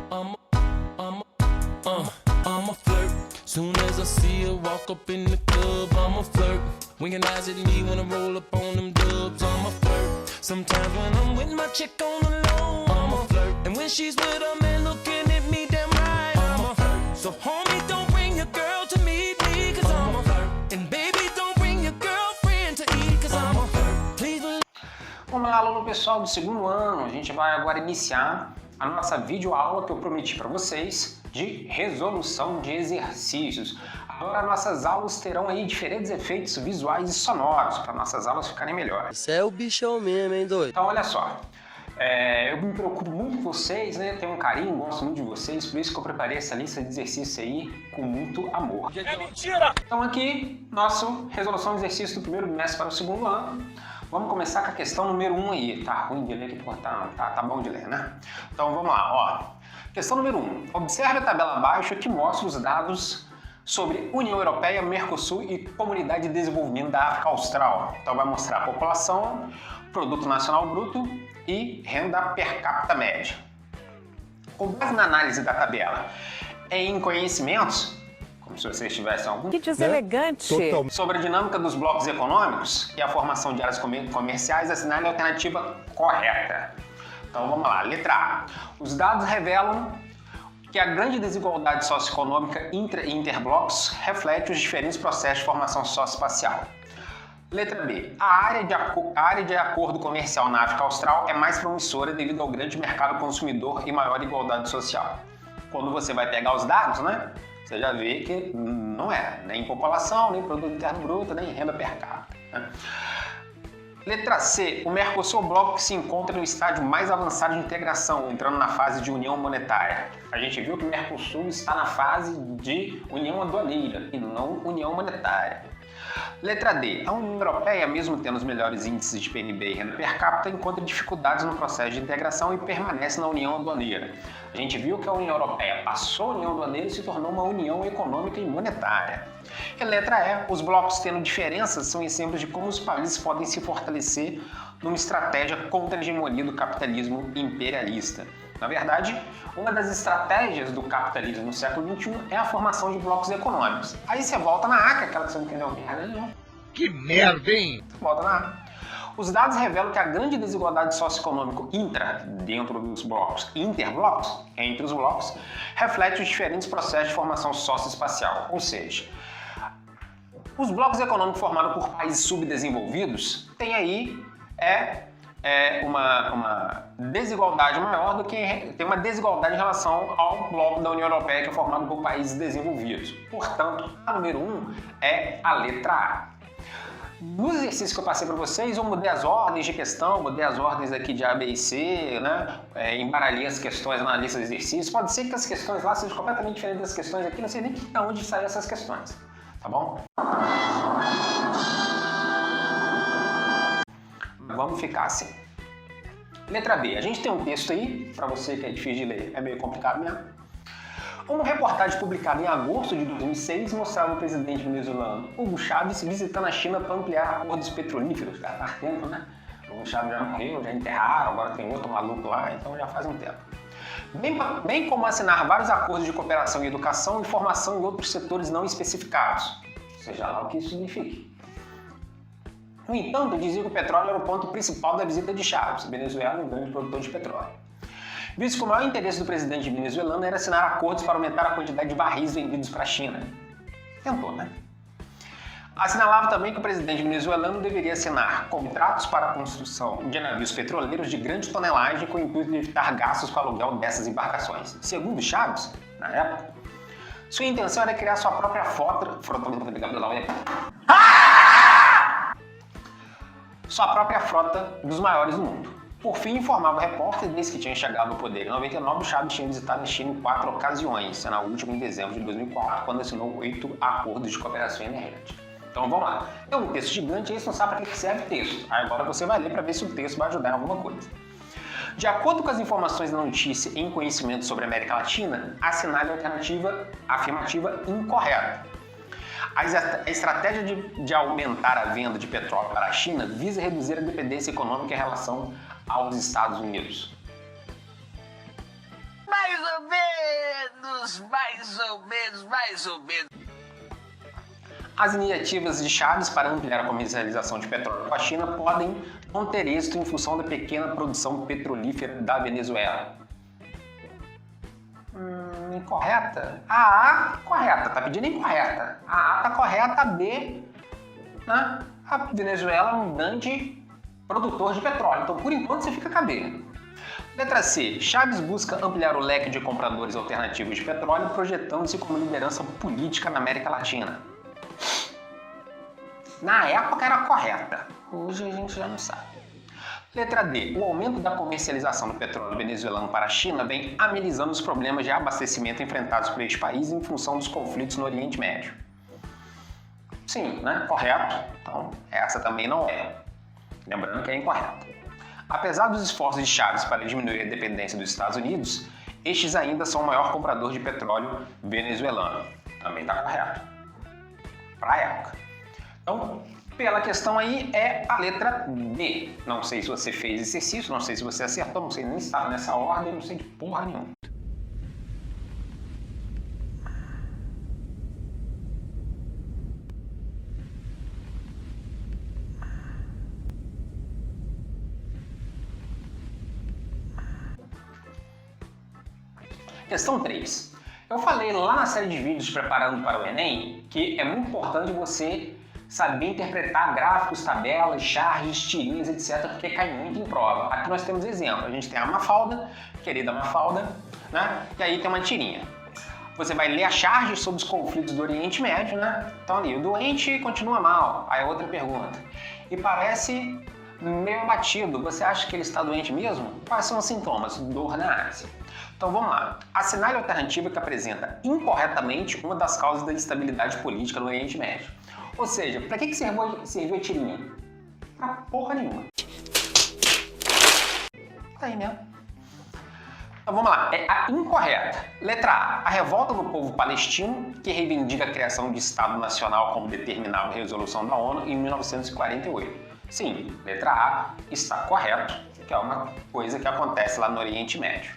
I'm a flirt. Soon as I see her walk up in the club, I'm a flirt. Winking eyes at me when I roll up on them dubs, I'm a flirt. Sometimes when I'm with my chick on the low, I'm a flirt. And when she's with a man looking at me damn right, I'm a flirt. So homie, don't bring your girl to meet me, cause I'm a flirt. And baby, don't bring your girlfriend to eat, cause I'm a flirt. Please believe. Vamos lá, aluno pessoal do segundo ano, a gente vai agora iniciar a nossa videoaula que eu prometi para vocês de resolução de exercícios. Agora nossas aulas terão aí diferentes efeitos visuais e sonoros para nossas aulas ficarem melhores. Você é o bichão mesmo, hein, doido? Então olha só, eu me preocupo muito com vocês, né? Tenho um carinho, gosto muito de vocês, por isso que eu preparei essa lista de exercícios aí com muito amor. É mentira! Então aqui, nosso resolução de exercício do primeiro bimestre para o segundo ano. Vamos começar com a questão número 1 aí. Tá ruim de ler aqui, tá bom de ler, né? Então vamos lá, ó. Questão número 1. Observe a tabela abaixo que mostra os dados sobre União Europeia, Mercosul e Comunidade de Desenvolvimento da África Austral. Então vai mostrar a população, Produto Nacional Bruto e renda per capita média. Com base na análise da tabela em conhecimentos, como se vocês tivessem algum... Que deselegante! Né? Sobre a dinâmica dos blocos econômicos e a formação de áreas comerciais, assinale a alternativa correta. Então vamos lá, letra A. Os dados revelam que a grande desigualdade socioeconômica intra e interblocos reflete os diferentes processos de formação socioespacial. Letra B. A área de acordo comercial na África Austral é mais promissora devido ao grande mercado consumidor e maior igualdade social. Quando você vai pegar os dados, né? Você já vê que não é nem população, nem produto interno bruto, nem renda per capita. Né? Letra C. O Mercosul bloco que se encontra no estágio mais avançado de integração, entrando na fase de união monetária. A gente viu que o Mercosul está na fase de união aduaneira e não união monetária. Letra D. A União Europeia, mesmo tendo os melhores índices de PNB e renda per capita, encontra dificuldades no processo de integração e permanece na União Aduaneira. A gente viu que a União Europeia passou a União Aduaneira e se tornou uma União Econômica e Monetária. E letra E. Os blocos tendo diferenças são exemplos de como os países podem se fortalecer numa estratégia contra a hegemonia do capitalismo imperialista. Na verdade, uma das estratégias do capitalismo no século XXI é a formação de blocos econômicos. Aí você volta na A, que é aquela que você não entendeu merda nenhuma. Que merda, hein? Volta na A. Os dados revelam que a grande desigualdade socioeconômica dentro dos blocos e interblocos, entre os blocos, reflete os diferentes processos de formação socioespacial. Ou seja, os blocos econômicos formados por países subdesenvolvidos têm aí uma desigualdade maior do que tem uma desigualdade em relação ao bloco da União Europeia, que é formado por países desenvolvidos. Portanto, a número 1 é a letra A. Nos exercícios que eu passei para vocês, eu mudei as ordens de questão, mudei as ordens aqui de A, B e C, né? Embaralhei as questões na lista de exercícios. Pode ser que as questões lá sejam completamente diferentes das questões aqui, não sei nem de onde saíram essas questões, tá bom? Vamos ficar assim. Letra B. A gente tem um texto aí, para você que é difícil de ler, é meio complicado mesmo. Uma reportagem publicada em agosto de 2006 mostrava o presidente venezuelano Hugo Chávez visitando a China para ampliar acordos petrolíferos. Já faz tempo, né? O Hugo Chávez já morreu, já enterraram, agora tem outro maluco lá, então já faz um tempo. Bem como assinar vários acordos de cooperação em educação e formação em outros setores não especificados. Seja lá o que isso signifique. No entanto, dizia que o petróleo era o ponto principal da visita de Chávez. A Venezuela é um grande produtor de petróleo. Visto que o maior interesse do presidente venezuelano era assinar acordos para aumentar a quantidade de barris vendidos para a China. Tentou, né? Assinalava também que o presidente venezuelano deveria assinar contratos para a construção de navios petroleiros de grande tonelagem com o intuito de evitar gastos com o aluguel dessas embarcações. Segundo Chávez, na época, sua intenção era criar sua própria frota dos maiores do mundo. Por fim, informava o repórter, desde que tinha chegado ao poder em 99, o Chávez tinha visitado a China em 4 ocasiões, sendo a última em dezembro de 2004, quando assinou 8 acordos de cooperação energética. Então vamos lá. É um texto gigante e você não sabe para que serve o texto. Aí agora você vai ler para ver se o texto vai ajudar em alguma coisa. De acordo com as informações da notícia em conhecimento sobre a América Latina, assinale a alternativa afirmativa incorreta. A estratégia de aumentar a venda de petróleo para a China visa reduzir a dependência econômica em relação aos Estados Unidos. Mais mais ou menos. As iniciativas de Chaves para ampliar a comercialização de petróleo com a China podem não ter êxito em função da pequena produção petrolífera da Venezuela. Incorreta? A A, correta. Tá pedindo incorreta. A A tá correta, a B, né? A Venezuela é um grande produtor de petróleo. Então, por enquanto, você fica com a B. Letra C. Chaves busca ampliar o leque de compradores alternativos de petróleo, projetando-se como liderança política na América Latina. Na época era correta. Hoje a gente já não sabe. Letra D. O aumento da comercialização do petróleo venezuelano para a China vem amenizando os problemas de abastecimento enfrentados por este país em função dos conflitos no Oriente Médio. Sim, né? Correto. Então, essa também não é. Lembrando que é incorreta. Apesar dos esforços de Chaves para diminuir a dependência dos Estados Unidos, estes ainda são o maior comprador de petróleo venezuelano. Também está correto. Para a época. Então, pela questão aí, é a letra D. Não sei se você fez exercício, não sei se você acertou, não sei nem se estava nessa ordem, não sei de porra nenhuma. Questão 3. Eu falei lá na série de vídeos preparando para o Enem que é muito importante você saber interpretar gráficos, tabelas, charges, tirinhas, etc, porque cai muito em prova. Aqui nós temos exemplo. A gente tem a Mafalda, querida Mafalda, né? E aí tem uma tirinha. Você vai ler a charge sobre os conflitos do Oriente Médio, né? Então ali, o doente continua mal. Aí outra pergunta. E parece meio abatido. Você acha que ele está doente mesmo? Quais são os sintomas? Dor na ásia. Então vamos lá. Assinale a alternativa que apresenta incorretamente uma das causas da instabilidade política no Oriente Médio. Ou seja, para que serviu a tirinha? Pra porra nenhuma. Tá aí mesmo. Então vamos lá. É a incorreta. Letra A. A revolta do povo palestino que reivindica a criação de Estado Nacional como determinava a resolução da ONU em 1948. Sim, letra A está correto, que é uma coisa que acontece lá no Oriente Médio.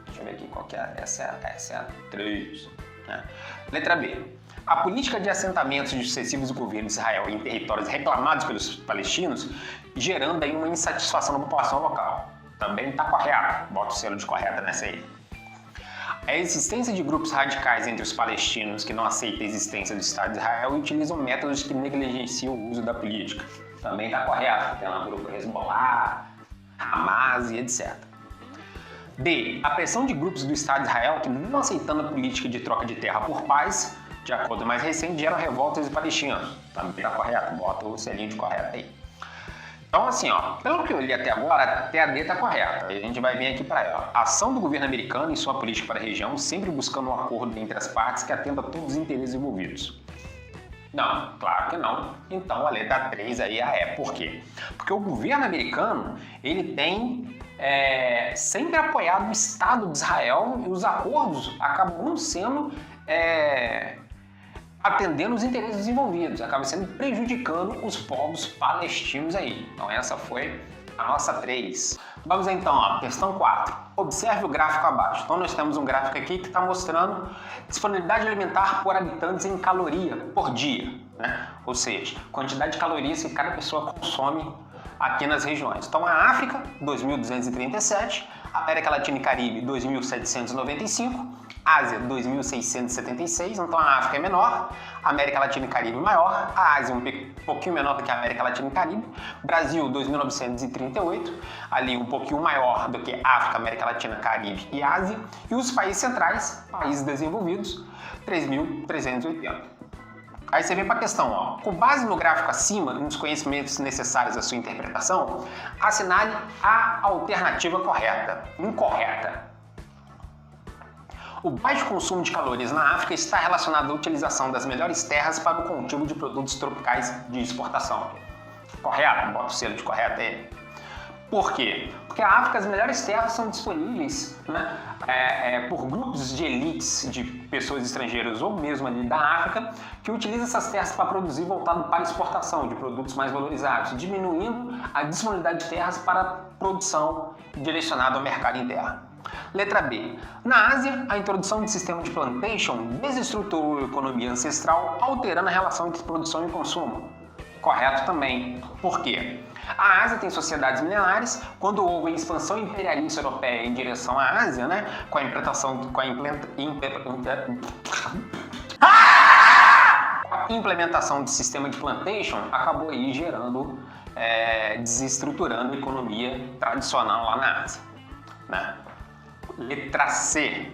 Deixa eu ver aqui qual que é. Essa é a 3. Né? Letra B. A política de assentamentos de sucessivos governos de Israel em territórios reclamados pelos palestinos, gerando aí uma insatisfação da população local. Também está correto. Bota o selo de correta nessa aí. A existência de grupos radicais entre os palestinos que não aceitam a existência do Estado de Israel e utilizam métodos que negligenciam o uso da política. Também está correto. Tem lá o grupo Hezbollah, Hamas e etc. D. A pressão de grupos do Estado de Israel que, não aceitando a política de troca de terra por paz, de acordo mais recente, geram revoltas palestinos. Também está correto. Bota o selinho de correto aí. Então, assim, ó, pelo que eu li até agora, até a D está correta. A gente vai vir aqui para ela. A ação do governo americano em sua política para a região, sempre buscando um acordo entre as partes que atenda a todos os interesses envolvidos. Não, claro que não. Então a letra 3 aí é por quê? Porque o governo americano, ele tem sempre apoiado o Estado de Israel e os acordos acabam não sendo atendendo os interesses envolvidos, acaba sendo prejudicando os povos palestinos aí. Então essa foi a nossa 3. Vamos então, ó, questão 4. Observe o gráfico abaixo. Então nós temos um gráfico aqui que está mostrando disponibilidade alimentar por habitantes em caloria por dia, né? Ou seja, quantidade de calorias que cada pessoa consome aqui nas regiões. Então a África, 2.237, América Latina e Caribe, 2.795, Ásia, 2.676, então a África é menor, a América Latina e Caribe maior, a Ásia um pouquinho menor do que a América Latina e Caribe, Brasil, 2.938, ali um pouquinho maior do que África, América Latina, Caribe e Ásia, e os países centrais, países desenvolvidos, 3.380. Aí você vem para a questão, ó. Com base no gráfico acima, nos conhecimentos necessários à sua interpretação, assinale a alternativa correta. Incorreta. O baixo consumo de calorias na África está relacionado à utilização das melhores terras para o cultivo de produtos tropicais de exportação. Correto? Bota o selo de correto aí. Por quê? Porque a África, as melhores terras são disponíveis, né, por grupos de elites de pessoas estrangeiras ou mesmo ali da África que utilizam essas terras para produzir voltado para exportação de produtos mais valorizados, diminuindo a disponibilidade de terras para produção direcionada ao mercado interno. Letra B. Na Ásia, a introdução de sistema de plantation desestruturou a economia ancestral, alterando a relação entre produção e consumo. Correto também. Por quê? A Ásia tem sociedades milenares. Quando houve a expansão imperialista europeia em direção à Ásia, né, com a implementação do sistema de plantation, acabou aí gerando, desestruturando a economia tradicional lá na Ásia, né? Letra C.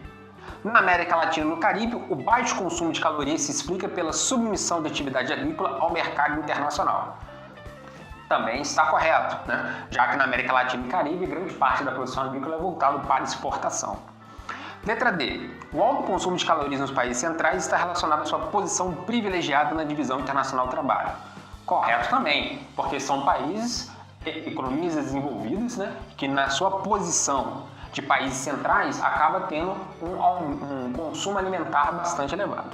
Na América Latina e no Caribe, o baixo consumo de calorias se explica pela submissão da atividade agrícola ao mercado internacional. Também está correto, né? Já que na América Latina e Caribe, grande parte da produção agrícola é voltada para exportação. Letra D. O alto consumo de calorias nos países centrais está relacionado à sua posição privilegiada na divisão internacional do trabalho. Correto também, porque são países, economias desenvolvidas, né, que na sua posição de países centrais acaba tendo um consumo alimentar bastante elevado.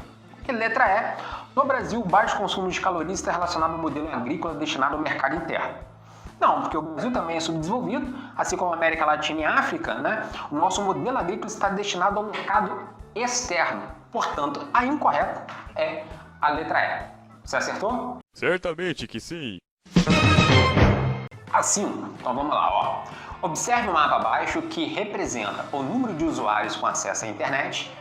E letra E. No Brasil, o baixo consumo de calorias está relacionado ao modelo agrícola destinado ao mercado interno. Não, porque o Brasil também é subdesenvolvido, assim como a América Latina e a África, né? O nosso modelo agrícola está destinado ao mercado externo. Portanto, a incorreta é a letra E. Você acertou? Certamente que sim. Assim, então vamos lá, ó. Observe o mapa abaixo que representa o número de usuários com acesso à internet,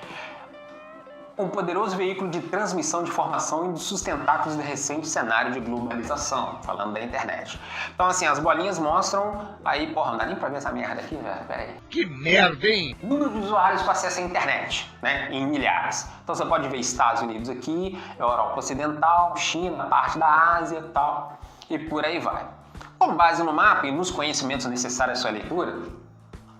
um poderoso veículo de transmissão de informação e dos sustentáculos do recente cenário de globalização, falando da internet. Então, assim, as bolinhas mostram... Aí, porra, não dá nem pra ver essa merda aqui, velho, pera aí. Que merda, hein? Número de usuários com acesso à internet, né, em milhares. Então, você pode ver Estados Unidos aqui, Europa Ocidental, China, parte da Ásia e tal, e por aí vai. Com base no mapa e nos conhecimentos necessários à sua leitura,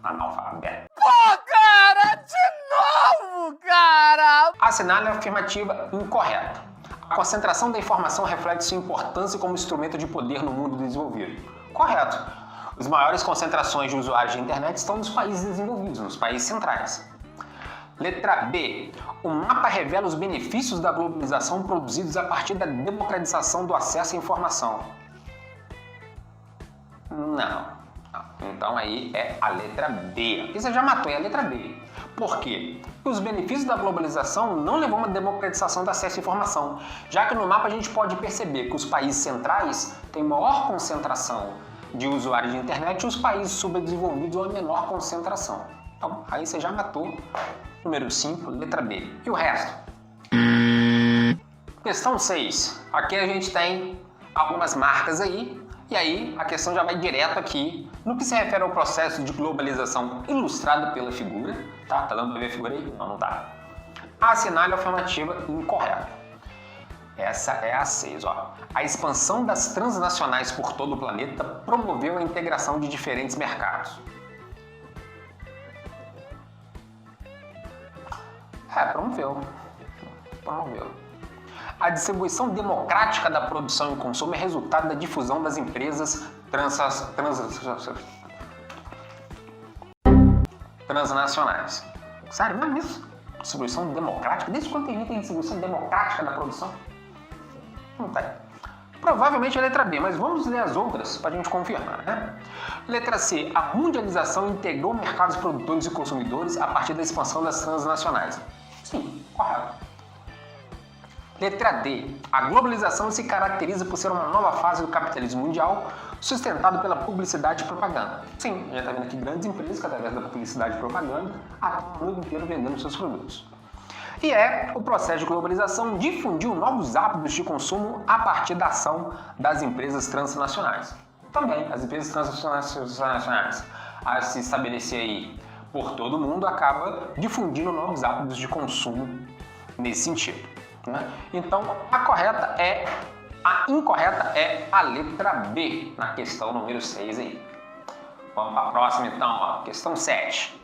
analfabeto. Pô, cara, de novo, cara! Assinale a afirmativa incorreta. A concentração da informação reflete sua importância como instrumento de poder no mundo desenvolvido. Correto. As maiores concentrações de usuários de internet estão nos países desenvolvidos, nos países centrais. Letra B. O mapa revela os benefícios da globalização produzidos a partir da democratização do acesso à informação. Não. Então aí é a letra B. Aqui você já matou, é a letra B. Por quê? Porque os benefícios da globalização não levam a uma democratização do acesso à informação, já que no mapa a gente pode perceber que os países centrais têm maior concentração de usuários de internet e os países subdesenvolvidos uma menor concentração. Então aí você já matou. Número 5, letra B. E o resto? Questão 6. Aqui a gente tem algumas marcas aí. E aí, a questão já vai direto aqui no que se refere ao processo de globalização ilustrado pela figura. Tá dando pra ver a figura aí? Não, não tá. Assinale a afirmativa incorreta. Essa é a 6, ó. A expansão das transnacionais por todo o planeta promoveu a integração de diferentes mercados. Promoveu. A distribuição democrática da produção e consumo é resultado da difusão das empresas transnacionais. Sério mesmo isso? Distribuição democrática? Desde quando tem distribuição democrática da produção? Não tem. Provavelmente é a letra B, mas vamos ler as outras para a gente confirmar, né? Letra C. A mundialização integrou mercados produtores e consumidores a partir da expansão das transnacionais. Sim, correto. Letra D. A globalização se caracteriza por ser uma nova fase do capitalismo mundial sustentado pela publicidade e propaganda. Sim, a gente está vendo aqui grandes empresas que através da publicidade e propaganda atuam no mundo inteiro vendendo seus produtos. E o processo de globalização difundiu novos hábitos de consumo a partir da ação das empresas transnacionais. Também, as empresas transnacionais a se estabelecer aí por todo o mundo acaba difundindo novos hábitos de consumo nesse sentido, né? Então, a incorreta é a letra B na questão número 6 aí. Vamos para a próxima então, ó, questão 7.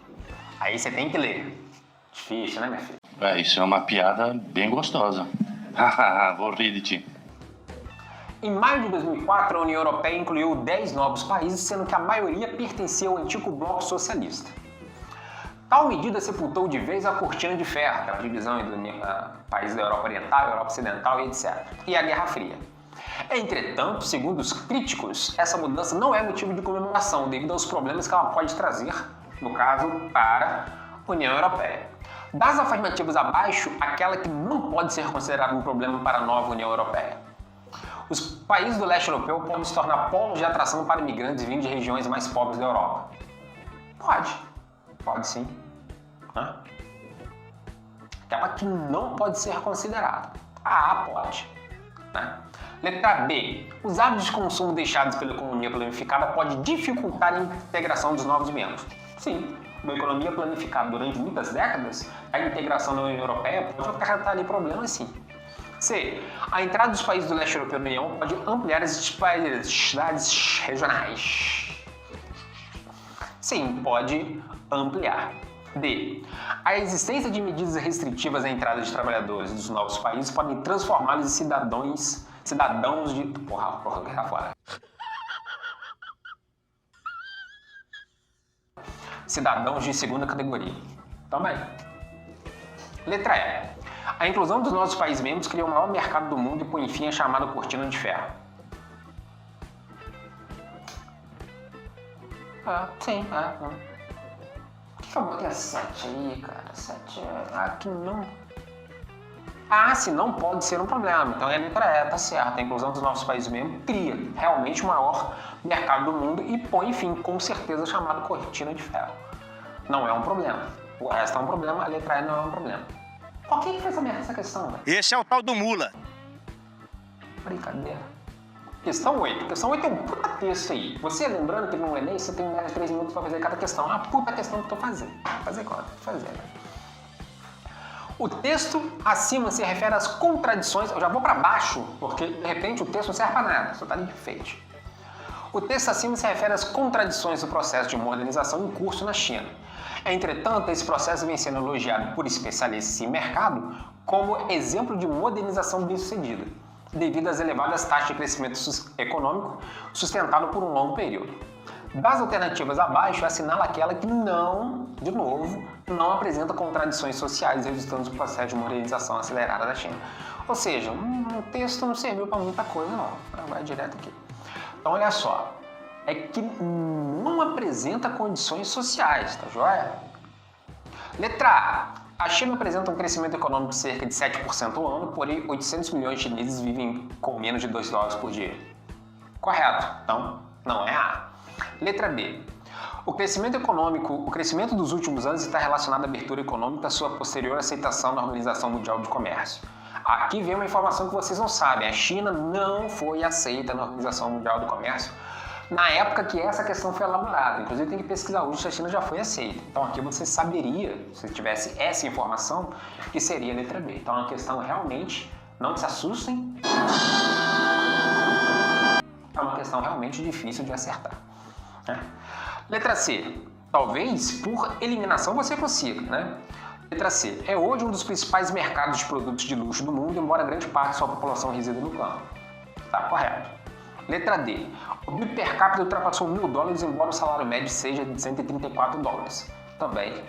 Aí você tem que ler. Difícil, né, minha filha? Isso é uma piada bem gostosa. Vou rir de ti. Em maio de 2004, a União Europeia incluiu 10 novos países, sendo que a maioria pertencia ao antigo bloco socialista. Tal medida sepultou de vez a cortina de ferro, aquela divisão entre países da Europa Oriental, Europa Ocidental e etc. E a Guerra Fria. Entretanto, segundo os críticos, essa mudança não é motivo de comemoração, devido aos problemas que ela pode trazer no caso, para a União Europeia. Das afirmativas abaixo, aquela que não pode ser considerada um problema para a nova União Europeia. Os países do leste europeu podem se tornar polos de atração para imigrantes vindos de regiões mais pobres da Europa. Pode sim. Aquela que não pode ser considerada. A pode. Letra B. Os hábitos de consumo deixados pela economia planificada podem dificultar a integração dos novos membros. Sim, uma economia planificada durante muitas décadas, a integração na União Europeia pode acarretar ali problemas sim. C. A entrada dos países do leste europeu na União pode ampliar as disparidades regionais. Sim, pode ampliar. D. A existência de medidas restritivas à entrada de trabalhadores dos novos países podem transformá-los em cidadãos de... Porra, que tá fora. Cidadãos de segunda categoria. Também. Letra E. A inclusão dos nossos países membros cria o maior mercado do mundo e põe fim à chamada cortina de ferro. Sim. Por que eu botei a 7 aí, cara? 7 aqui não. Se não pode ser um problema. Então é a letra E, tá certo. A inclusão dos nossos países membros cria realmente o maior mercado do mundo e põe fim, com certeza, chamado cortina de ferro. Não é um problema. O resto é um problema, a letra E não é um problema. Por que fez essa questão, velho? Esse é o tal do mula. Brincadeira. Questão 8. Questão 8 é um puta texto aí. Você, lembrando que no Enem você tem mais de 3 minutos para fazer cada questão. É uma puta questão que eu tô fazendo. O texto acima se refere às contradições. Eu já vou para baixo, porque de repente o texto não serve para nada, só tá de enfeite. O texto acima se refere às contradições do processo de modernização em curso na China. Entretanto, esse processo vem sendo elogiado por especialistas em mercado como exemplo de modernização bem-sucedida, devido às elevadas taxas de crescimento econômico sustentado por um longo período. Das alternativas abaixo, assinala aquela que não apresenta contradições sociais resultantes do processo de modernização acelerada da China. Ou seja, o texto não serviu para muita coisa não, vai direto aqui. Então olha só, é que não apresenta condições sociais, tá joia? Letra A. A China apresenta um crescimento econômico de cerca de 7% ao ano, porém 800 milhões de chineses vivem com menos de $2 por dia. Correto, então não é A. Letra B. O crescimento dos últimos anos está relacionado à abertura econômica e à sua posterior aceitação na Organização Mundial de Comércio. Aqui vem uma informação que vocês não sabem, a China não foi aceita na Organização Mundial do Comércio na época que essa questão foi elaborada. Inclusive tem que pesquisar hoje se a China já foi aceita. Então aqui você saberia, se tivesse essa informação, que seria a letra B. Então é uma questão realmente, não se assustem, é uma questão realmente difícil de acertar. Letra C. Talvez por eliminação você consiga, né? Letra C. É hoje um dos principais mercados de produtos de luxo do mundo, embora grande parte de sua população resida no campo. Tá, correto. Letra D. O PIB per capita ultrapassou $1.000, embora o salário médio seja de $134. Também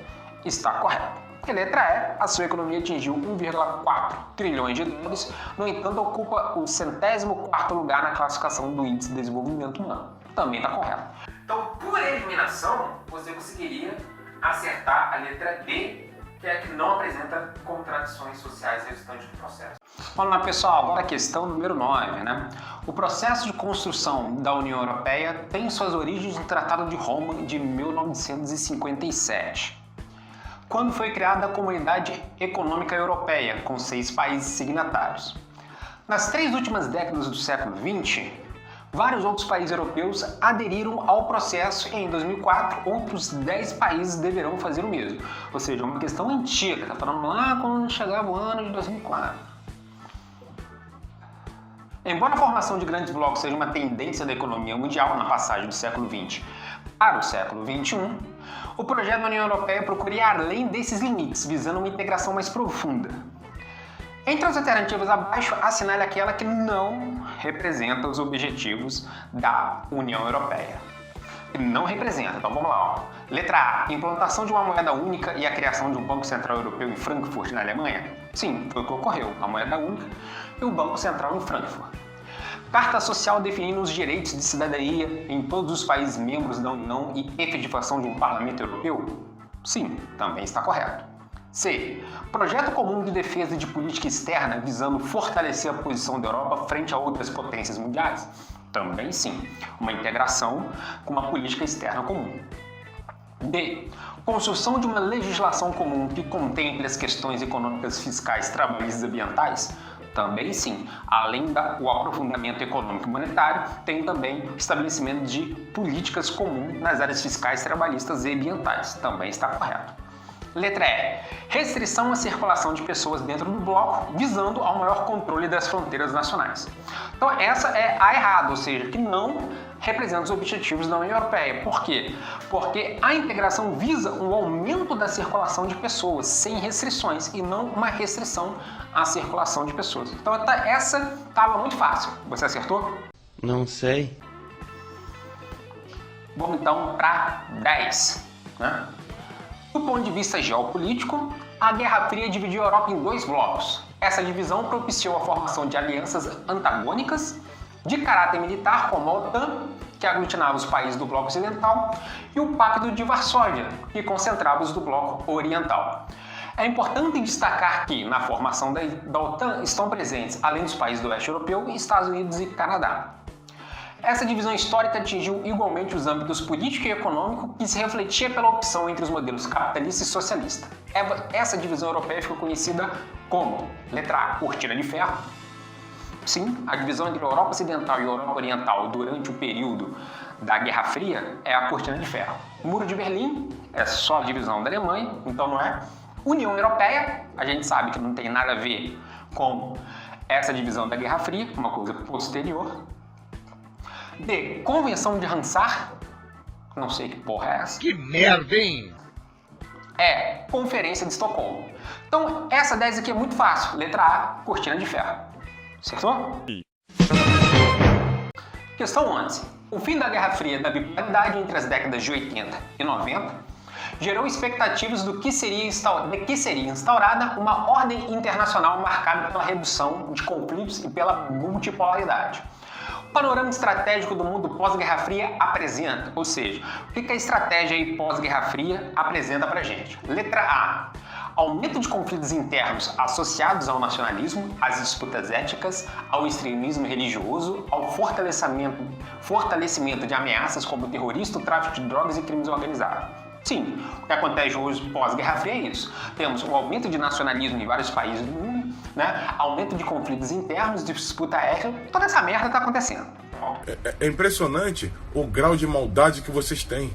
está correto. E letra E. A sua economia atingiu 1,4 trilhões de dólares, no entanto ocupa o 104º lugar na classificação do Índice de Desenvolvimento Humano. Também está correto. Então, por eliminação, você conseguiria acertar a letra D, que é a que não apresenta contradições sociais resultantes do processo. Vamos lá, pessoal, agora a questão número 9, né? O processo de construção da União Europeia tem suas origens no Tratado de Roma de 1957, quando foi criada a Comunidade Econômica Europeia, com 6 países signatários. Nas 3 últimas décadas do século XX, vários outros países europeus aderiram ao processo e em 2004 outros 10 países deverão fazer o mesmo. Ou seja, é uma questão antiga, tá falando lá quando chegava o ano de 2004. Embora a formação de grandes blocos seja uma tendência da economia mundial na passagem do século XX para o século XXI, o projeto da União Europeia procura ir além desses limites, visando uma integração mais profunda. Entre as alternativas abaixo, assinale aquela que não representa os objetivos da União Europeia. Não representa, então vamos lá. Ó. Letra A. Implantação de uma moeda única e a criação de um Banco Central Europeu em Frankfurt, na Alemanha? Sim, foi o que ocorreu. A moeda única e o Banco Central em Frankfurt. Carta Social definindo os direitos de cidadania em todos os países membros da União e efetivação de um Parlamento Europeu? Sim, também está correto. C. Projeto comum de defesa e de política externa visando fortalecer a posição da Europa frente a outras potências mundiais? Também sim, uma integração com uma política externa comum. D. Construção de uma legislação comum que contemple as questões econômicas, fiscais, trabalhistas e ambientais? Também sim. Além do aprofundamento econômico e monetário, tem também o estabelecimento de políticas comuns nas áreas fiscais, trabalhistas e ambientais. Também está correto. Letra E. Restrição à circulação de pessoas dentro do bloco, visando ao maior controle das fronteiras nacionais. Então essa é a errada, ou seja, que não representa os objetivos da União Europeia. Por quê? Porque a integração visa um aumento da circulação de pessoas, sem restrições, e não uma restrição à circulação de pessoas. Então essa estava muito fácil. Você acertou? Não sei. Vamos então para 10. Né? Do ponto de vista geopolítico, a Guerra Fria dividiu a Europa em dois blocos. Essa divisão propiciou a formação de alianças antagônicas de caráter militar, como a OTAN, que aglutinava os países do bloco ocidental, e o Pacto de Varsóvia, que concentrava os do bloco oriental. É importante destacar que, na formação da OTAN, estão presentes, além dos países do oeste europeu, Estados Unidos e Canadá. Essa divisão histórica atingiu igualmente os âmbitos político e econômico, que se refletia pela opção entre os modelos capitalista e socialista. Essa divisão europeia ficou conhecida como, letra A, cortina de ferro. Sim, a divisão entre a Europa Ocidental e a Europa Oriental durante o período da Guerra Fria é a cortina de ferro. O Muro de Berlim é só a divisão da Alemanha, então não é. União Europeia, a gente sabe que não tem nada a ver com essa divisão da Guerra Fria, uma coisa posterior. D. Convenção de Ramsar, não sei que porra é essa. Que merda, hein? É, Conferência de Estocolmo. Então, essa 10 aqui é muito fácil. Letra A, cortina de ferro. Acertou? Questão 11. O fim da Guerra Fria da bipolaridade entre as décadas de 80 e 90 gerou expectativas de que seria instaurada uma ordem internacional marcada pela redução de conflitos e pela multipolaridade. O panorama estratégico do mundo pós-Guerra Fria apresenta, ou seja, o que a estratégia aí pós-Guerra Fria apresenta pra gente? Letra A. Aumento de conflitos internos associados ao nacionalismo, às disputas étnicas, ao extremismo religioso, ao fortalecimento de ameaças como o terrorismo, o tráfico de drogas e crimes organizados. Sim, o que acontece hoje pós-Guerra Fria é isso. Temos um aumento de nacionalismo em vários países do mundo, né? Aumento de conflitos internos, de disputa étnica, toda essa merda está acontecendo. É impressionante o grau de maldade que vocês têm.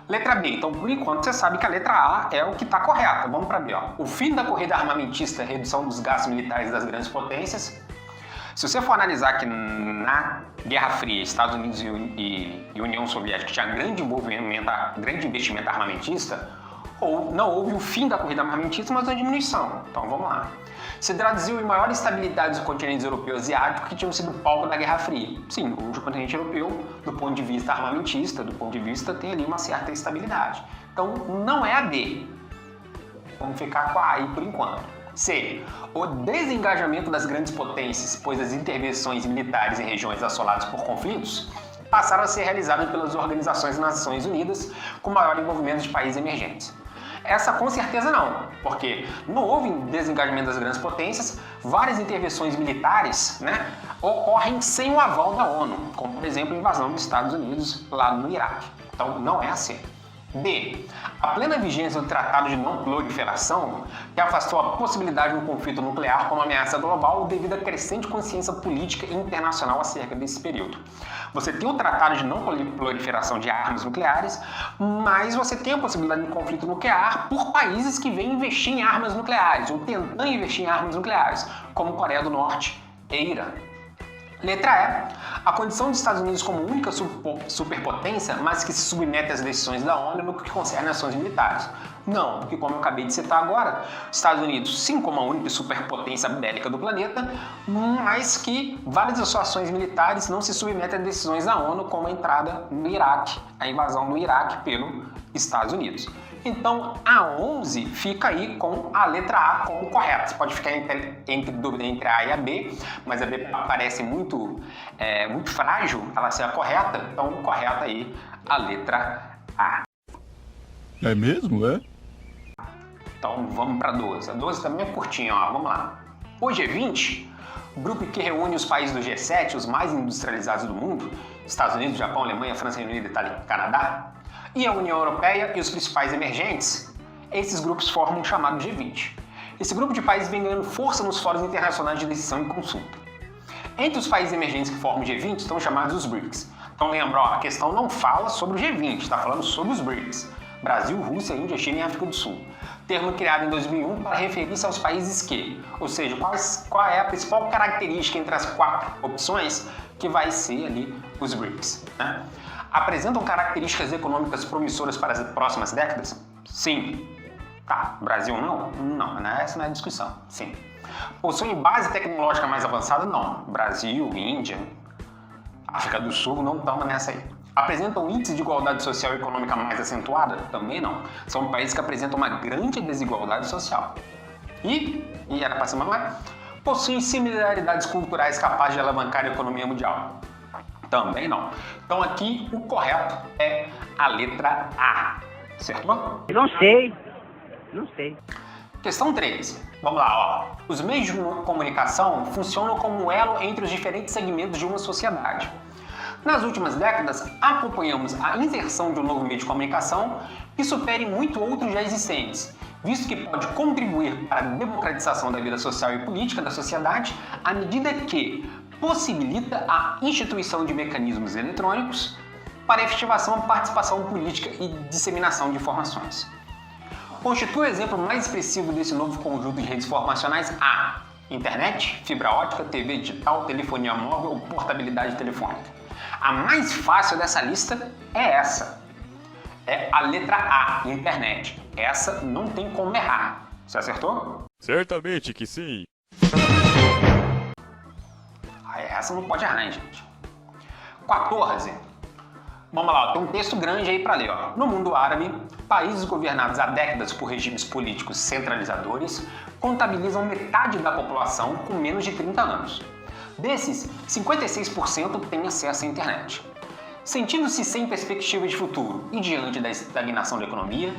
Letra B. Então, por enquanto, você sabe que a letra A é o que está correta. Vamos para B. Ó. O fim da corrida armamentista, redução dos gastos militares das grandes potências. Se você for analisar que na Guerra Fria, Estados Unidos e União Soviética tinha grande investimento armamentista, ou não houve o fim da corrida armamentista, mas uma diminuição. Então vamos lá. Se traduziu em maior estabilidade dos continentes europeu e asiático que tinham sido palco da Guerra Fria. Sim, hoje o continente europeu, do ponto de vista armamentista, do ponto de vista, tem ali uma certa estabilidade. Então não é a D. Vamos ficar com a A aí por enquanto. C. O desengajamento das grandes potências, pois as intervenções militares em regiões assoladas por conflitos passaram a ser realizadas pelas organizações das Nações Unidas com maior envolvimento de países emergentes. Essa com certeza não, porque não houve desengajamento das grandes potências, várias intervenções militares, né, ocorrem sem o aval da ONU, como por exemplo a invasão dos Estados Unidos lá no Iraque. Então não é assim. D. A plena vigência do Tratado de Não Proliferação, que afastou a possibilidade de um conflito nuclear como ameaça global devido à crescente consciência política internacional acerca desse período. Você tem o Tratado de Não Proliferação de Armas Nucleares, mas você tem a possibilidade de um conflito nuclear por países que vêm investir em armas nucleares, ou tentando investir em armas nucleares, como Coreia do Norte e Irã. Letra E. A condição dos Estados Unidos como única superpotência, mas que se submete às decisões da ONU no que concerne ações militares. Não, porque como eu acabei de citar agora, os Estados Unidos, sim, como a única superpotência bélica do planeta, mas que várias associações militares não se submetem a decisões da ONU, como a entrada no Iraque, a invasão do Iraque pelos Estados Unidos. Então, a 11 fica aí com a letra A como correta. Você pode ficar entre dúvida entre a A e a B, mas a B parece muito frágil ela ser a correta, então correta aí a letra A. É mesmo, é? Então vamos para 12. A 12 também é curtinha, ó. Vamos lá. O G20, grupo que reúne os países do G7, os mais industrializados do mundo, Estados Unidos, Japão, Alemanha, França, Reino Unido, Itália e Canadá, e a União Europeia e os principais emergentes, esses grupos formam o chamado G20. Esse grupo de países vem ganhando força nos fóruns internacionais de decisão e consulta. Entre os países emergentes que formam o G20 estão chamados os BRICS. Então lembra, ó, a questão não fala sobre o G20, está falando sobre os BRICS. Brasil, Rússia, Índia, China e África do Sul. Termo criado em 2001 para referir-se aos países que, ou seja, qual é a principal característica entre as 4 opções que vai ser ali os BRICS, né? Apresentam características econômicas promissoras para as próximas décadas? Sim. Tá. Brasil não? Não, né? Essa não é a discussão. Sim. Possuem base tecnológica mais avançada? Não. Brasil, Índia, África do Sul não estão nessa aí. Apresentam índice de igualdade social e econômica mais acentuada? Também não. São países que apresentam uma grande desigualdade social. E era para cima, mas possuem similaridades culturais capazes de alavancar a economia mundial? Também não. Então aqui o correto é a letra A, certo? Não sei. Questão 13. Vamos lá, ó. Os meios de comunicação funcionam como elo entre os diferentes segmentos de uma sociedade. Nas últimas décadas, acompanhamos a inserção de um novo meio de comunicação que supere muito outros já existentes, visto que pode contribuir para a democratização da vida social e política da sociedade à medida que possibilita a instituição de mecanismos eletrônicos para efetivação, participação política e disseminação de informações. Constitui o exemplo mais expressivo desse novo conjunto de redes informacionais a internet, fibra ótica, TV digital, telefonia móvel ou portabilidade telefônica. A mais fácil dessa lista é essa. É a letra A, internet. Essa não tem como errar. Você acertou? Certamente que sim. Essa não pode errar, hein, gente? 14. Vamos lá, tem um texto grande aí para ler. Ó. No mundo árabe, países governados há décadas por regimes políticos centralizadores contabilizam metade da população com menos de 30 anos. Desses, 56% têm acesso à internet. Sentindo-se sem perspectiva de futuro e diante da estagnação da economia,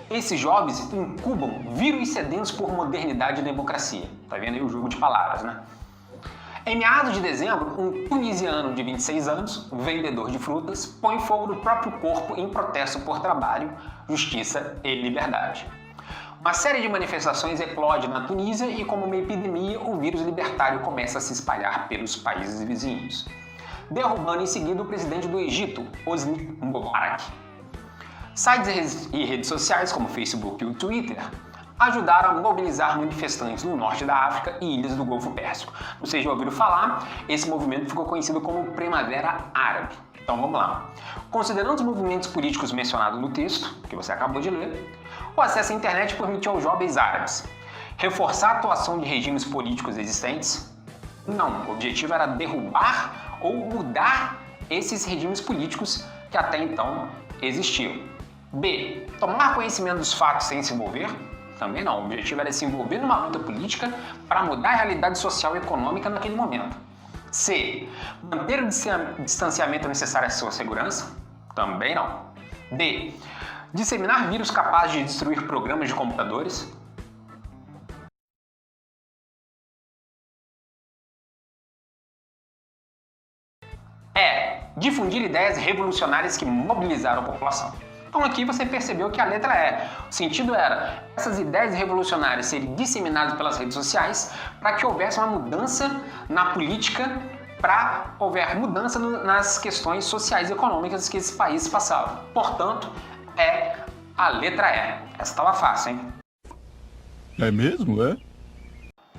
esses jovens incubam vírus sedentos por modernidade e democracia. Tá vendo aí o jogo de palavras, né? Em meados de dezembro, um tunisiano de 26 anos, vendedor de frutas, põe fogo no próprio corpo em protesto por trabalho, justiça e liberdade. Uma série de manifestações eclode na Tunísia e, como uma epidemia, o vírus libertário começa a se espalhar pelos países vizinhos, derrubando em seguida o presidente do Egito, Hosni Mubarak. Sites e redes sociais, como o Facebook e o Twitter, ajudaram a mobilizar manifestantes no norte da África e ilhas do Golfo Pérsico. Vocês já ouviram falar, esse movimento ficou conhecido como Primavera Árabe. Então vamos lá. Considerando os movimentos políticos mencionados no texto, que você acabou de ler, o acesso à internet permitiu aos jovens árabes reforçar a atuação de regimes políticos existentes? Não, o objetivo era derrubar ou mudar esses regimes políticos que até então existiam. B. Tomar conhecimento dos fatos sem se envolver? Também não, o objetivo era se envolver numa luta política para mudar a realidade social e econômica naquele momento. C. Manter o distanciamento necessário à sua segurança? Também não. D. Disseminar vírus capazes de destruir programas de computadores? E. Difundir ideias revolucionárias que mobilizaram a população. Então aqui você percebeu que a letra E. O sentido era essas ideias revolucionárias serem disseminadas pelas redes sociais para que houvesse uma mudança na política, para houver mudança nas questões sociais e econômicas que esses países passavam. Portanto, é a letra E. Essa estava fácil, hein? É mesmo, é?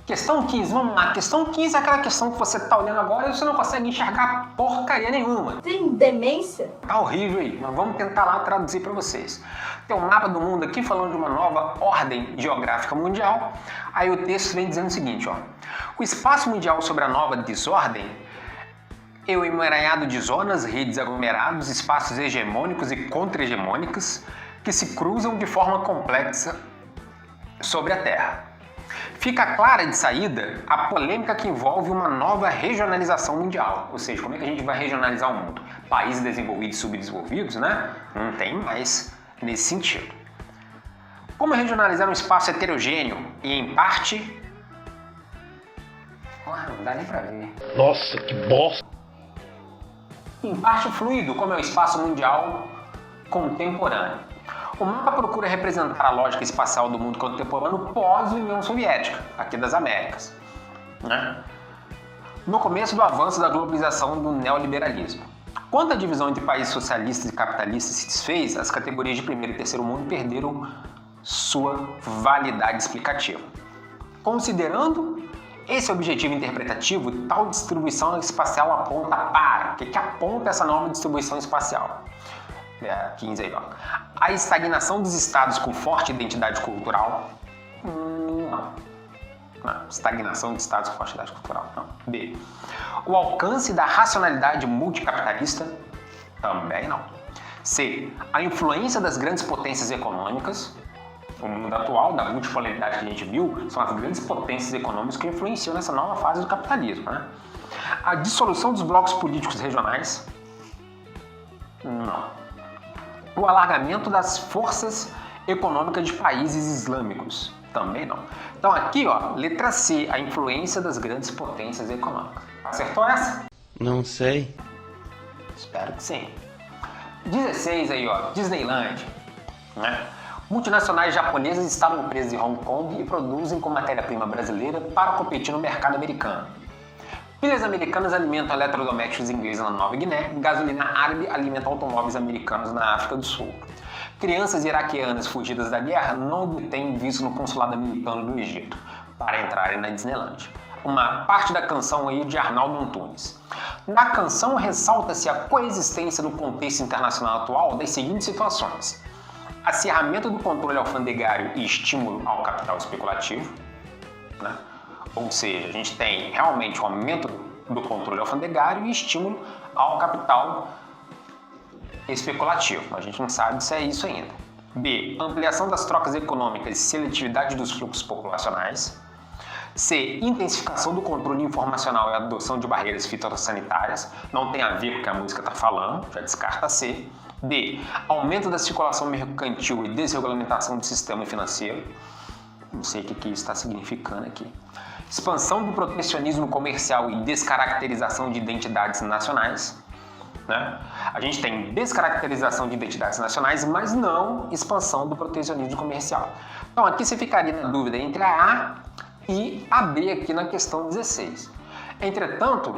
Questão 15, vamos lá. Questão 15 é aquela questão que você tá olhando agora e você não consegue enxergar porcaria nenhuma. Tem demência? Tá horrível aí, mas vamos tentar lá traduzir para vocês. Tem um mapa do mundo aqui falando de uma nova ordem geográfica mundial. Aí o texto vem dizendo o seguinte, ó. O espaço mundial sobre a nova desordem é o emaranhado de zonas, redes, aglomerados, espaços hegemônicos e contra-hegemônicos que se cruzam de forma complexa sobre a Terra. Fica clara de saída a polêmica que envolve uma nova regionalização mundial. Ou seja, como é que a gente vai regionalizar o mundo? Países desenvolvidos e subdesenvolvidos, né? Não tem mais nesse sentido. Como regionalizar um espaço heterogêneo e, em parte... não dá nem pra ver. Nossa, que bosta! Em parte fluido, como é o espaço mundial contemporâneo. O mapa procura representar a lógica espacial do mundo contemporâneo pós-União Soviética, aqui das Américas, né? No começo do avanço da globalização do neoliberalismo. Quando a divisão entre países socialistas e capitalistas se desfez, as categorias de primeiro e terceiro mundo perderam sua validade explicativa. Considerando esse objetivo interpretativo, tal distribuição espacial aponta para... O que aponta essa nova distribuição espacial? 15 aí, ó. A estagnação dos estados com forte identidade cultural? Não. Estagnação de estados com forte identidade cultural? Não. B. O alcance da racionalidade multicapitalista? Também não. C. A influência das grandes potências econômicas? O mundo atual, da multipolaridade que a gente viu, são as grandes potências econômicas que influenciam nessa nova fase do capitalismo, né? A dissolução dos blocos políticos regionais? Não. O alargamento das forças econômicas de países islâmicos? Também não. Então aqui, ó, letra C, a influência das grandes potências econômicas. Acertou essa? Não sei. Espero que sim. 16 aí, ó, Disneyland, né? Multinacionais japonesas estavam presas em Hong Kong e produzem com matéria-prima brasileira para competir no mercado americano. Pilhas americanas alimentam eletrodomésticos ingleses na Nova Guiné, gasolina árabe alimenta automóveis americanos na África do Sul. Crianças iraquianas fugidas da guerra não obtêm visto no consulado americano do Egito para entrarem na Disneyland. Uma parte da canção aí de Arnaldo Antunes. Na canção ressalta-se a coexistência no contexto internacional atual das seguintes situações: acirramento do controle alfandegário e estímulo ao capital especulativo, né? Ou seja, a gente tem realmente um aumento do controle alfandegário e estímulo ao capital especulativo. A gente não sabe se é isso ainda. B. Ampliação das trocas econômicas e seletividade dos fluxos populacionais. C. Intensificação do controle informacional e adoção de barreiras fitossanitárias. Não tem a ver com o que a música está falando, já descarta C. D. Aumento da circulação mercantil e desregulamentação do sistema financeiro. Não sei o que isso está significando aqui. Expansão do protecionismo comercial e descaracterização de identidades nacionais, né? A gente tem descaracterização de identidades nacionais, mas não expansão do protecionismo comercial. Então aqui você ficaria na dúvida entre a A e a B aqui na questão 16. Entretanto,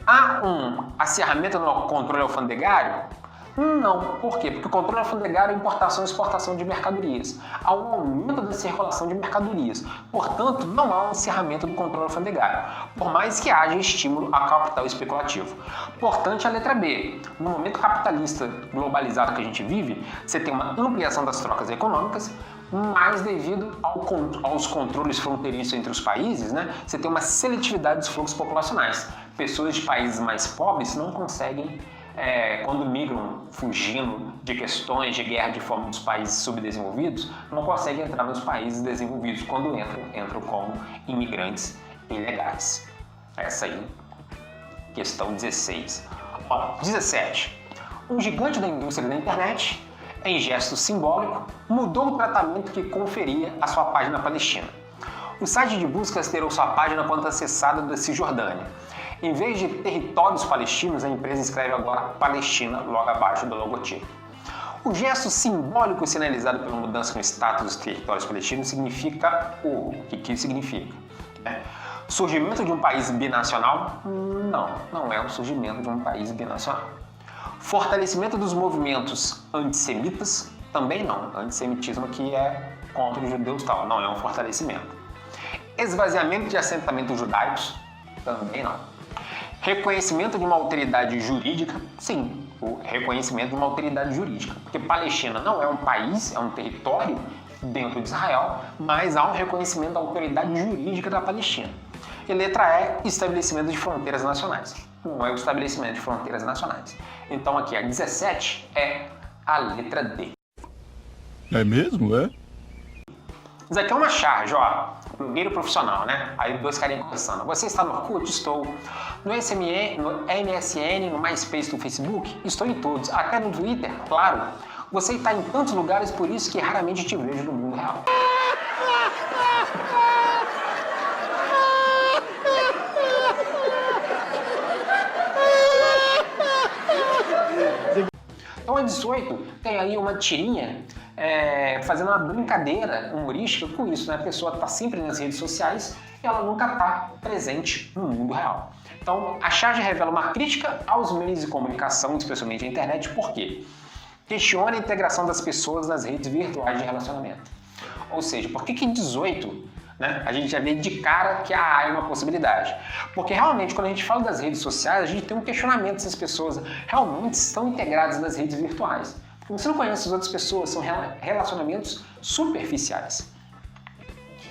há um acirramento no controle alfandegário? Não. Por quê? Porque o controle alfandegário é importação e exportação de mercadorias. Há um aumento da circulação de mercadorias. Portanto, não há um encerramento do controle alfandegário, por mais que haja estímulo ao capital especulativo. Portanto, a letra B. No momento capitalista globalizado que a gente vive, você tem uma ampliação das trocas econômicas, mas devido aos controles fronteiriços entre os países, né, você tem uma seletividade dos fluxos populacionais. Pessoas de países mais pobres não conseguem, quando migram fugindo de questões de guerra de fome dos países subdesenvolvidos, não conseguem entrar nos países desenvolvidos. Quando entram como imigrantes ilegais. Essa aí, questão 16. Ó, 17. Um gigante da indústria da internet, em gesto simbólico, mudou o tratamento que conferia à sua página palestina. O site de buscas terá sua página quando acessada da Cisjordânia. Em vez de territórios palestinos, a empresa escreve agora Palestina logo abaixo do logotipo. O gesto simbólico sinalizado pela mudança no status dos territórios palestinos significa o que significa? Surgimento de um país binacional? Não é o surgimento de um país binacional. Fortalecimento dos movimentos antissemitas? Também não. Antissemitismo aqui é contra os judeus tal, não é um fortalecimento. Esvaziamento de assentamentos judaicos? Também não. Reconhecimento de uma autoridade jurídica? Sim, o reconhecimento de uma autoridade jurídica. Porque Palestina não é um país, é um território dentro de Israel, mas há um reconhecimento da autoridade jurídica da Palestina. E letra E, estabelecimento de fronteiras nacionais. Não é o estabelecimento de fronteiras nacionais. Então aqui a 17 é a letra D. É mesmo, é? Isso aqui é uma charge, ó. Primeiro profissional, né? Aí dois carinhas conversando. Você está no Orkut? Estou. No MSN, no MySpace, no Facebook? Estou em todos. Até no Twitter? Claro. Você está em tantos lugares, por isso que raramente te vejo no mundo real. Então a 18 tem aí uma tirinha fazendo uma brincadeira humorística com isso, né? A pessoa está sempre nas redes sociais e ela nunca está presente no mundo real. Então a charge revela uma crítica aos meios de comunicação, especialmente a internet, por quê? Questiona a integração das pessoas nas redes virtuais de relacionamento. Ou seja, por que 18, né? A gente já vê de cara que é uma possibilidade. Porque realmente, quando a gente fala das redes sociais, a gente tem um questionamento se as pessoas realmente estão integradas nas redes virtuais. Porque você não conhece as outras pessoas, são relacionamentos superficiais.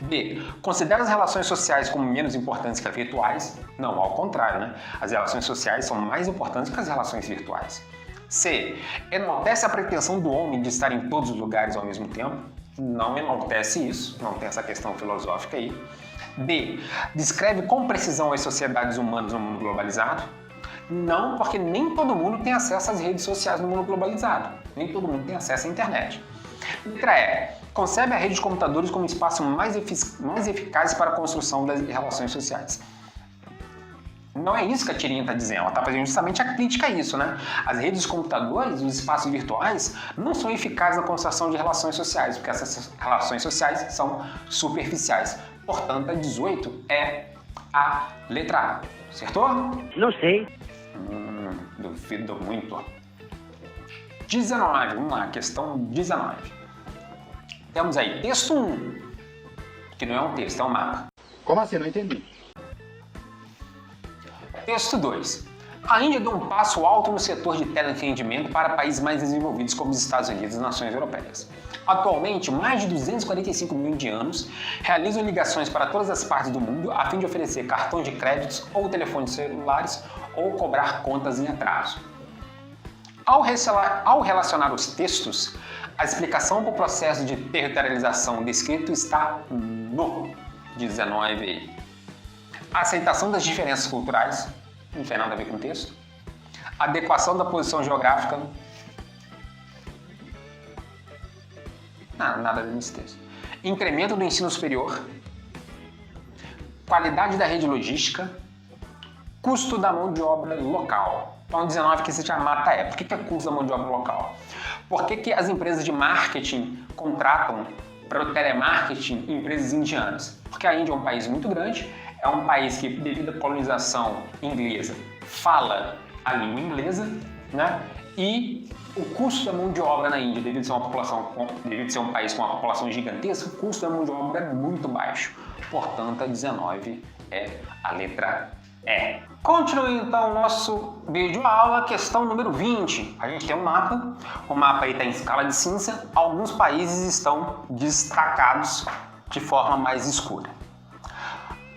B. Considera as relações sociais como menos importantes que as virtuais? Não, ao contrário, né? As relações sociais são mais importantes que as relações virtuais. C. Enaltece a pretensão do homem de estar em todos os lugares ao mesmo tempo? Não enaltece isso, não tem essa questão filosófica aí. D. Descreve com precisão as sociedades humanas no mundo globalizado? Não, porque nem todo mundo tem acesso às redes sociais no mundo globalizado. Nem todo mundo tem acesso à internet. Letra E. Concebe a rede de computadores como espaço mais eficaz para a construção das relações sociais. Não é isso que a tirinha está dizendo, ela está fazendo justamente a crítica a isso, né? As redes de computadores, os espaços virtuais, não são eficazes na construção de relações sociais, porque essas relações sociais são superficiais. Portanto, a 18 é a letra A. Acertou? Não sei. Duvido muito. 19, vamos lá, questão 19. Temos aí texto 1, que não é um texto, é um mapa. Como assim? Não entendi. Texto 2. A Índia deu um passo alto no setor de teleatendimento para países mais desenvolvidos como os Estados Unidos e as nações europeias. Atualmente, mais de 245 mil indianos realizam ligações para todas as partes do mundo a fim de oferecer cartões de créditos ou telefones celulares ou cobrar contas em atraso. Ao relacionar os textos, a explicação para o processo de territorialização descrito está no 19. A aceitação das diferenças culturais, não tem nada a ver com o texto. Adequação da posição geográfica, nada a ver nesse texto. Incremento do ensino superior, qualidade da rede logística, custo da mão de obra local. Então, 19 que você já mata é. Por que é custo da mão de obra local? Por que as empresas de marketing contratam para o telemarketing empresas indianas? Porque a Índia é um país muito grande, é um país que, devido à colonização inglesa, fala a língua inglesa, né? E o custo da mão de obra na Índia, devido a ser um país com uma população gigantesca, o custo da mão de obra é muito baixo. Portanto, a 19 é a letra E. Continue então o nosso vídeo aula, questão número 20. A gente tem um mapa, o mapa aí está em escala de cinza, alguns países estão destacados de forma mais escura.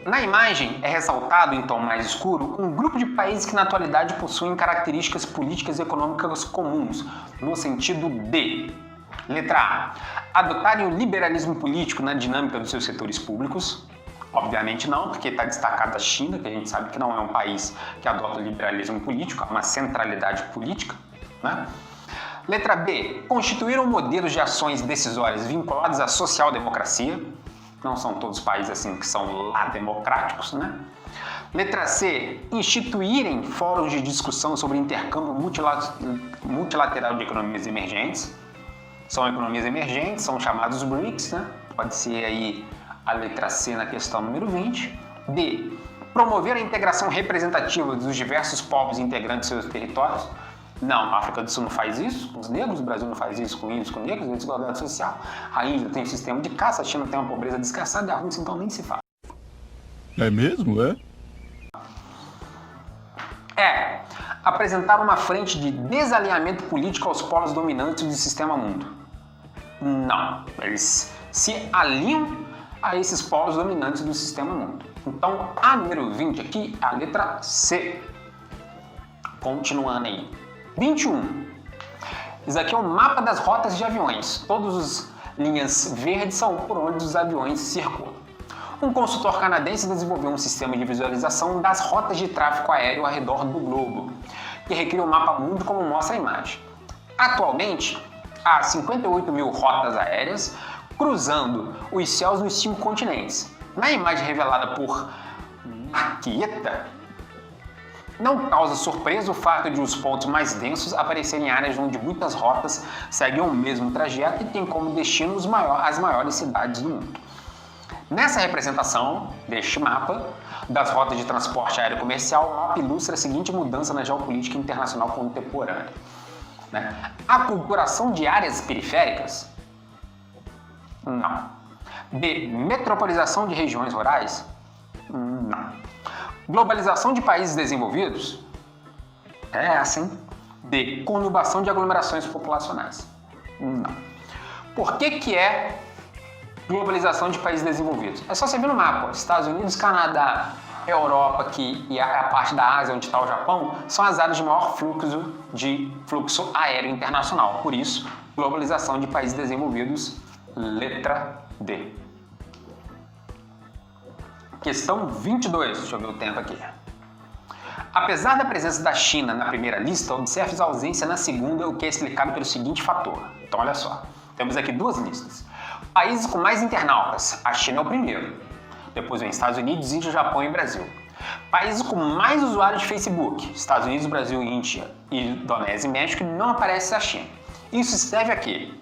Na imagem é ressaltado, em tom mais escuro, um grupo de países que na atualidade possuem características políticas e econômicas comuns, no sentido de: letra A. Adotarem o liberalismo político na dinâmica dos seus setores públicos. Obviamente não, porque está destacada a China, que a gente sabe que não é um país que adota o liberalismo político, há uma centralidade política, né? Letra B. Constituíram modelos de ações decisórias vinculados à social-democracia. Não são todos os países assim que são lá democráticos, né? Letra C. Instituírem fóruns de discussão sobre intercâmbio multilateral de economias emergentes. São economias emergentes, são chamados BRICS, né? Pode ser aí a letra C na questão número 20. D. Promover a integração representativa dos diversos povos integrantes de seus territórios. Não, a África do Sul não faz isso com os negros, o Brasil não faz isso com índios, com negros, desigualdade social. A Índia tem um sistema de caça, a China tem uma pobreza desgraçada e a Rússia então nem se fala. É mesmo, é? É apresentar uma frente de desalinhamento político aos polos dominantes do sistema mundo. Não, eles se alinham a esses polos dominantes do sistema mundo. Então, a número 20 aqui é a letra C. Continuando aí. 21. Isso aqui é um mapa das rotas de aviões. Todas as linhas verdes são por onde os aviões circulam. Um consultor canadense desenvolveu um sistema de visualização das rotas de tráfego aéreo ao redor do globo, que recria o mapa mundo como mostra a imagem. Atualmente, há 58 mil rotas aéreas cruzando os céus nos 5 continentes. Na imagem revelada por Marquieta, não causa surpresa o fato de os pontos mais densos aparecerem em áreas onde muitas rotas seguem o mesmo trajeto e têm como destino as maiores cidades do mundo. Nessa representação deste mapa das rotas de transporte aéreo comercial, o mapa ilustra a seguinte mudança na geopolítica internacional contemporânea. A aculturação de áreas periféricas? Não. B. Metropolização de regiões rurais? Não. Globalização de países desenvolvidos? É essa, hein? D. Conurbação de aglomerações populacionais? Não. Por que é globalização de países desenvolvidos? É só você ver no mapa. Estados Unidos, Canadá, Europa e a parte da Ásia, onde está o Japão, são as áreas de maior fluxo aéreo internacional. Por isso, globalização de países desenvolvidos, letra D. Questão 22, deixa eu ver o tempo aqui. Apesar da presença da China na primeira lista, observe a ausência na segunda, o que é explicado pelo seguinte fator. Então, olha só, temos aqui duas listas. Países com mais internautas, a China é o primeiro. Depois vem Estados Unidos, Índia, Japão e Brasil. Países com mais usuários de Facebook, Estados Unidos, Brasil, Índia, Indonésia e México, não aparece a China. Isso se deve a quê?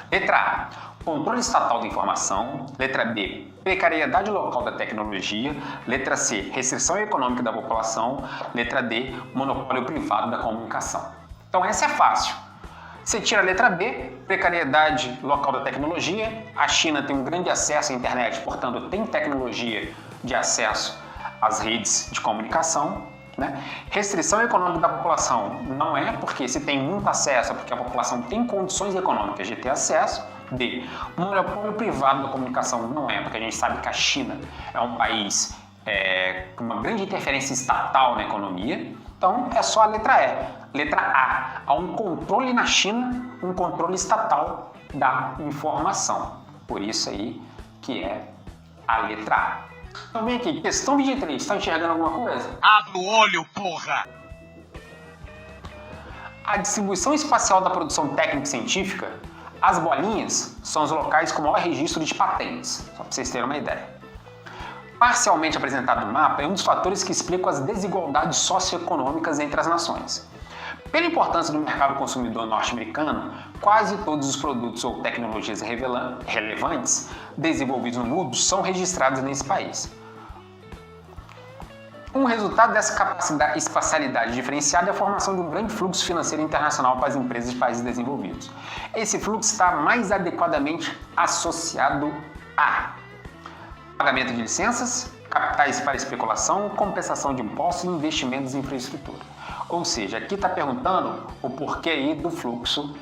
Letra A, controle estatal da informação. Letra B, precariedade local da tecnologia. Letra C, restrição econômica da população. Letra D, monopólio privado da comunicação. Então essa é fácil. Você tira a letra B, precariedade local da tecnologia. A China tem um grande acesso à internet, portanto tem tecnologia de acesso às redes de comunicação. Restrição econômica da população não é, porque se tem muito acesso é porque a população tem condições econômicas de ter acesso. D. Monopólio privado da comunicação não é, porque a gente sabe que a China é um país com uma grande interferência estatal na economia. Então é só a letra E. Letra A. Há um controle na China, um controle estatal da informação. Por isso aí que é a letra A. Então vem aqui, questão 23, está enxergando alguma coisa? Abre o olho, porra! A distribuição espacial da produção técnica e científica, as bolinhas são os locais com maior registro de patentes, só para vocês terem uma ideia. Parcialmente apresentado no mapa é um dos fatores que explicam as desigualdades socioeconômicas entre as nações. Pela importância do mercado consumidor norte-americano, quase todos os produtos ou tecnologias relevantes desenvolvidos no mundo são registrados nesse país. Um resultado dessa espacialidade diferenciada é a formação de um grande fluxo financeiro internacional para as empresas de países desenvolvidos. Esse fluxo está mais adequadamente associado a pagamento de licenças, capitais para especulação, compensação de impostos e investimentos em infraestrutura. Ou seja, aqui está perguntando o porquê aí do fluxo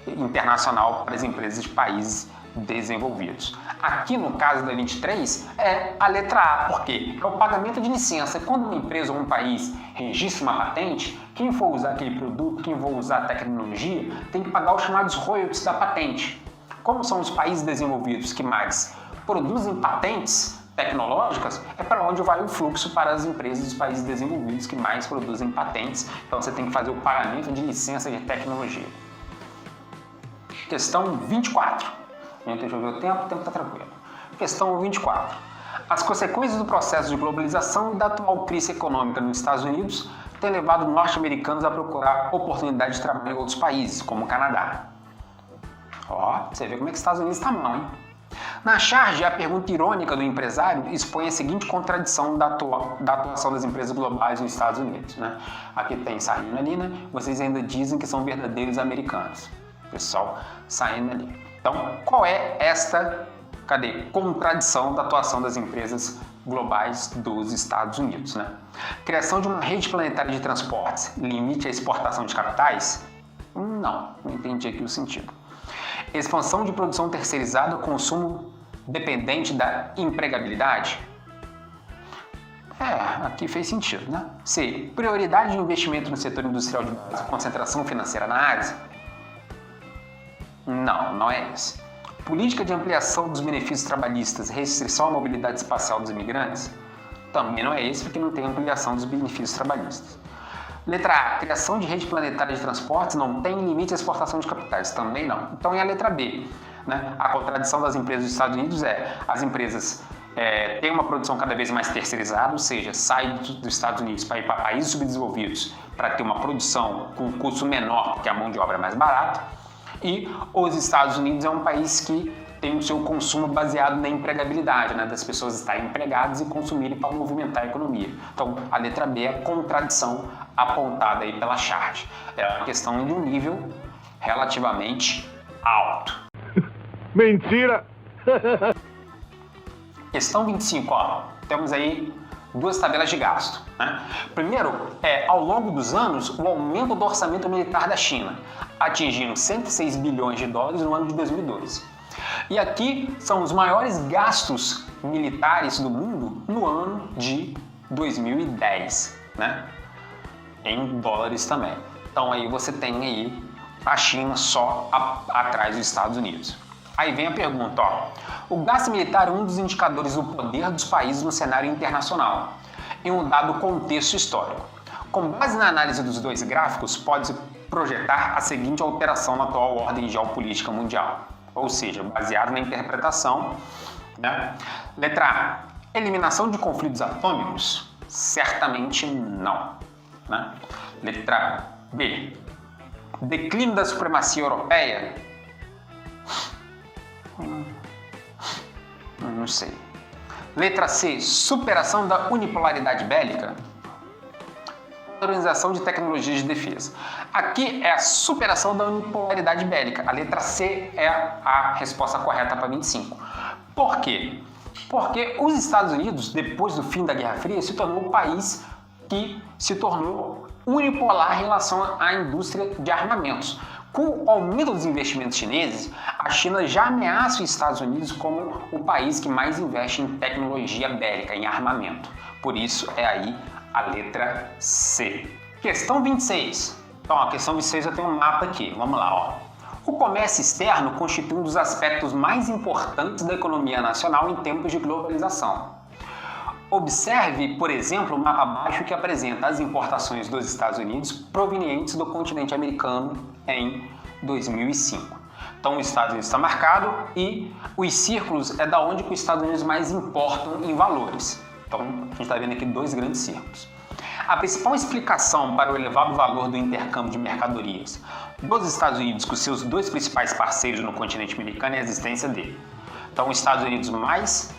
internacional para as empresas de países desenvolvidos. Aqui no caso da 23 é a letra A, porque é o pagamento de licença. Quando uma empresa ou um país registra uma patente, quem for usar aquele produto, quem for usar a tecnologia, tem que pagar os chamados royalties da patente. Como são os países desenvolvidos que mais produzem patentes tecnológicas, é para onde vai o fluxo para as empresas dos países desenvolvidos que mais produzem patentes. Então você tem que fazer o pagamento de licença de tecnologia. Questão 24. Deixa eu ver o tempo está tranquilo. Questão 24. As consequências do processo de globalização e da atual crise econômica nos Estados Unidos têm levado norte-americanos a procurar oportunidades de trabalho em outros países, como o Canadá. Ó, você vê como é que os Estados Unidos está mal, hein? Na charge, a pergunta irônica do empresário expõe a seguinte contradição da atuação das empresas globais nos Estados Unidos. Aqui tem saindo ali, vocês ainda dizem que são verdadeiros americanos. Pessoal saindo ali. Então, qual é esta cadê? Contradição da atuação das empresas globais dos Estados Unidos, né? Criação de uma rede planetária de transportes, limite à exportação de capitais? Não entendi aqui o sentido. Expansão de produção terceirizada, consumo dependente da empregabilidade? Aqui fez sentido, né? C. Prioridade de investimento no setor industrial de base, concentração financeira na Ásia? Não é esse. Política de ampliação dos benefícios trabalhistas, restrição à mobilidade espacial dos imigrantes? Também não é esse, porque não tem ampliação dos benefícios trabalhistas. Letra A. Criação de rede planetária de transportes, não tem limite à exportação de capitais? Também não. Então é a letra B, né? A contradição das empresas dos Estados Unidos as empresas têm uma produção cada vez mais terceirizada, ou seja, saem dos Estados Unidos para ir para países subdesenvolvidos para ter uma produção com custo menor, porque a mão de obra é mais barata. E os Estados Unidos é um país que tem o seu consumo baseado na empregabilidade, né, das pessoas estarem empregadas e consumirem para movimentar a economia. Então, a letra B é a contradição apontada aí pela Chart. É uma questão de um nível relativamente alto. Mentira! Questão 25, ó. Temos aí duas tabelas de gasto, né? Primeiro, ao longo dos anos, o aumento do orçamento militar da China, atingindo 106 bilhões de dólares no ano de 2012. E aqui são os maiores gastos militares do mundo no ano de 2010, né? Em dólares também. Então aí você tem aí a China só atrás dos Estados Unidos. Aí vem a pergunta, ó. O gasto militar é um dos indicadores do poder dos países no cenário internacional, em um dado contexto histórico. Com base na análise dos dois gráficos, pode-se projetar a seguinte alteração na atual ordem geopolítica mundial, ou seja, baseado na interpretação, né? Letra A. Eliminação de conflitos atômicos? Certamente não, né? Letra B. Declínio da supremacia europeia? Não sei. Letra C. Superação da unipolaridade bélica? Organização de tecnologias de defesa. Aqui é a superação da unipolaridade bélica. A letra C é a resposta correta para 25. Por quê? Porque os Estados Unidos, depois do fim da Guerra Fria, se tornou o país que se tornou unipolar em relação à indústria de armamentos. Com o aumento dos investimentos chineses, a China já ameaça os Estados Unidos como o país que mais investe em tecnologia bélica, em armamento. Por isso é aí a letra C. Questão 26. Então, a questão 26 eu tenho um mapa aqui. Vamos lá, ó. O comércio externo constitui um dos aspectos mais importantes da economia nacional em tempos de globalização. Observe, por exemplo, o mapa abaixo que apresenta as importações dos Estados Unidos provenientes do continente americano em 2005. Então, os Estados Unidos está marcado e os círculos é da onde que os Estados Unidos mais importam em valores. Então, a gente está vendo aqui dois grandes círculos. A principal explicação para o elevado valor do intercâmbio de mercadorias dos Estados Unidos com seus dois principais parceiros no continente americano é a existência dele. Então, os Estados Unidos mais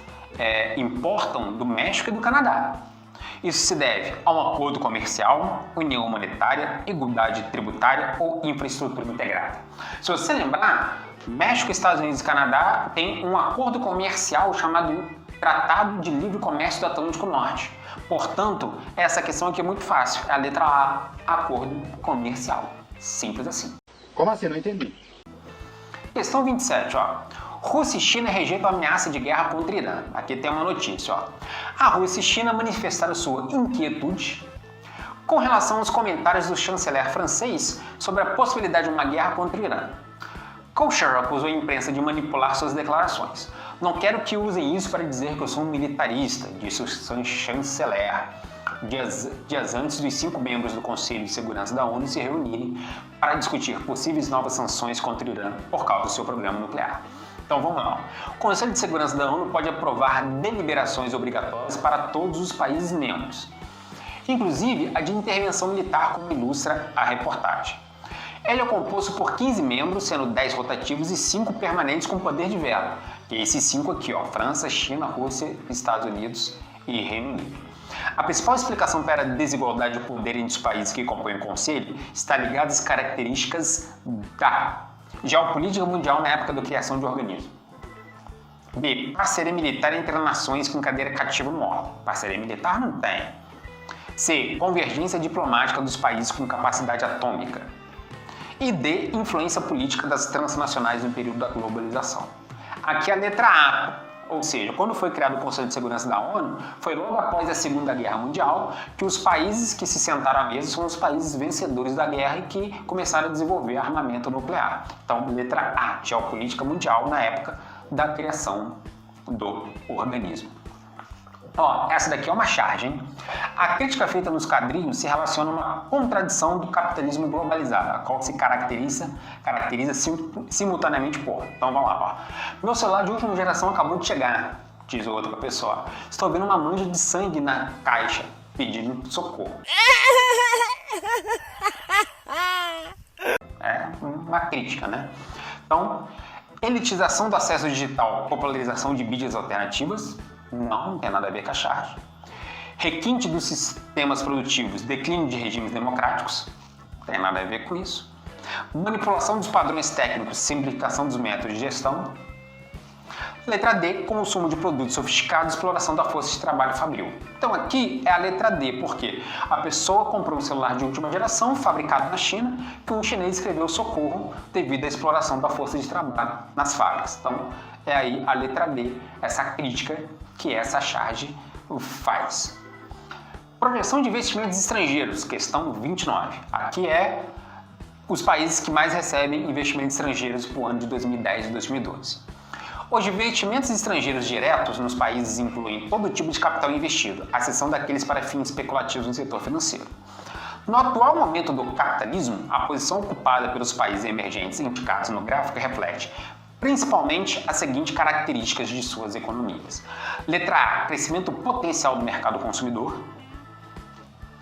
importam do México e do Canadá. Isso se deve a um acordo comercial, união monetária, igualdade tributária ou infraestrutura integrada. Se você lembrar, México, Estados Unidos e Canadá têm um acordo comercial chamado Tratado de Livre Comércio do Atlântico Norte. Portanto, essa questão aqui é muito fácil. É a letra A, acordo comercial. Simples assim. Como assim? Não entendi. Questão 27, ó. Rússia e China rejeitam a ameaça de guerra contra o Irã. Aqui tem uma notícia, ó. A Rússia e China manifestaram sua inquietude com relação aos comentários do chanceler francês sobre a possibilidade de uma guerra contra o Irã. Kosher acusou a imprensa de manipular suas declarações. Não quero que usem isso para dizer que eu sou um militarista, disse o chanceler, dias antes dos 5 membros do Conselho de Segurança da ONU se reunirem para discutir possíveis novas sanções contra o Irã por causa do seu programa nuclear. Então vamos lá. O Conselho de Segurança da ONU pode aprovar deliberações obrigatórias para todos os países membros, inclusive a de intervenção militar, como ilustra a reportagem. Ele é composto por 15 membros, sendo 10 rotativos e 5 permanentes com poder de veto. E esses 5 aqui, ó, França, China, Rússia, Estados Unidos e Reino Unido. A principal explicação para a desigualdade de poder entre os países que compõem o Conselho está ligada às características da geopolítica mundial na época da criação de organismo. B. Parceria militar entre nações com cadeira cativa-morta. Parceria militar não tem. C. Convergência diplomática dos países com capacidade atômica. E D. Influência política das transnacionais no período da globalização. Aqui a letra A, ou seja, quando foi criado o Conselho de Segurança da ONU, foi logo após a Segunda Guerra Mundial que os países que se sentaram à mesa são os países vencedores da guerra e que começaram a desenvolver armamento nuclear. Então, letra A, geopolítica mundial na época da criação do organismo. Ó, essa daqui é uma charge, hein? A crítica feita nos quadrinhos se relaciona a uma contradição do capitalismo globalizado, a qual se caracteriza simultaneamente por. Então vamos lá, ó. Meu celular de última geração acabou de chegar, diz outra pessoa. Estou vendo uma mancha de sangue na caixa, pedindo socorro. É uma crítica, né? Então, elitização do acesso digital, popularização de mídias alternativas. Não tem nada a ver com a charge. Requinte dos sistemas produtivos, declínio de regimes democráticos. Não tem nada a ver com isso. Manipulação dos padrões técnicos, simplificação dos métodos de gestão. Letra D, consumo de produtos sofisticados, exploração da força de trabalho fabril. Então aqui é a letra D, porque a pessoa comprou um celular de última geração, fabricado na China, que um chinês escreveu socorro devido à exploração da força de trabalho nas fábricas. Então é aí a letra D, essa crítica que essa charge faz. Projeção de investimentos estrangeiros, questão 29. Aqui é os países que mais recebem investimentos estrangeiros para o ano de 2010 e 2012. Os investimentos estrangeiros diretos nos países incluem todo tipo de capital investido, à exceção daqueles para fins especulativos no setor financeiro. No atual momento do capitalismo, a posição ocupada pelos países emergentes indicados no gráfico reflete principalmente as seguintes características de suas economias. Letra A, crescimento potencial do mercado consumidor.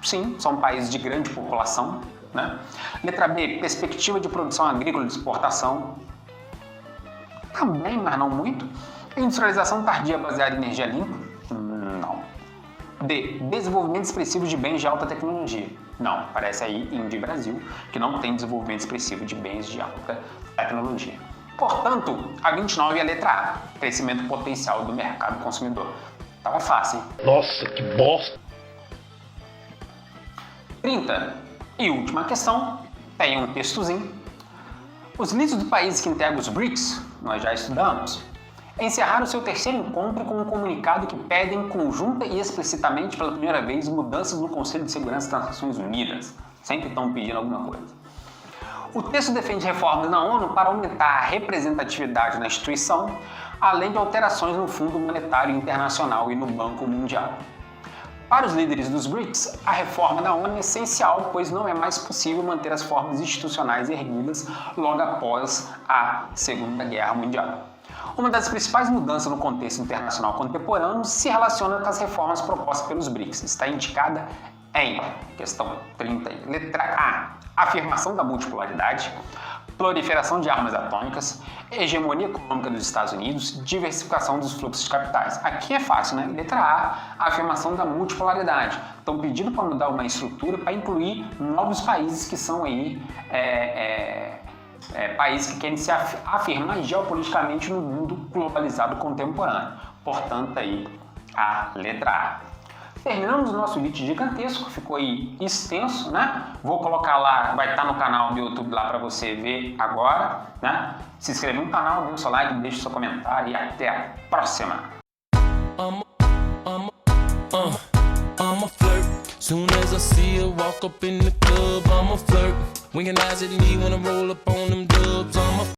Sim, são países de grande população, né? Letra B, perspectiva de produção agrícola de exportação. Também, mas não muito. Industrialização tardia baseada em energia limpa. Não. D, desenvolvimento expressivo de bens de alta tecnologia. Não, parece aí Índia e Brasil, que não tem desenvolvimento expressivo de bens de alta tecnologia. Portanto, a 29 é a letra A, crescimento potencial do mercado consumidor. Tava fácil, hein? Nossa, que bosta! 30. E última questão, tem um textozinho. Os líderes do país que integram os BRICS, nós já estudamos, encerraram seu terceiro encontro com um comunicado que pedem conjunta e explicitamente pela primeira vez mudanças no Conselho de Segurança das Nações Unidas. Sempre estão pedindo alguma coisa. O texto defende reformas na ONU para aumentar a representatividade na instituição, além de alterações no Fundo Monetário Internacional e no Banco Mundial. Para os líderes dos BRICS, a reforma da ONU é essencial, pois não é mais possível manter as formas institucionais erguidas logo após a Segunda Guerra Mundial. Uma das principais mudanças no contexto internacional contemporâneo se relaciona com as reformas propostas pelos BRICS. Está indicada em questão 30, letra A, afirmação da multipolaridade, proliferação de armas atômicas, hegemonia econômica dos Estados Unidos, diversificação dos fluxos de capitais. Aqui é fácil, né? Letra A, afirmação da multipolaridade. Estão pedindo para mudar uma estrutura para incluir novos países que são aí países que querem se afirmar geopoliticamente no mundo globalizado contemporâneo. Portanto, aí a letra A. Terminamos o nosso vídeo gigantesco, ficou aí extenso, né? Vou colocar lá, vai estar no canal do YouTube lá para você ver agora, né? Se inscreve no canal, dê o seu like, deixe o seu comentário e até a próxima! I'm a flirt. Soon as I see her walk up in the club, I'm a flirt. Winking eyes at me when I roll up on them dubs. I'm a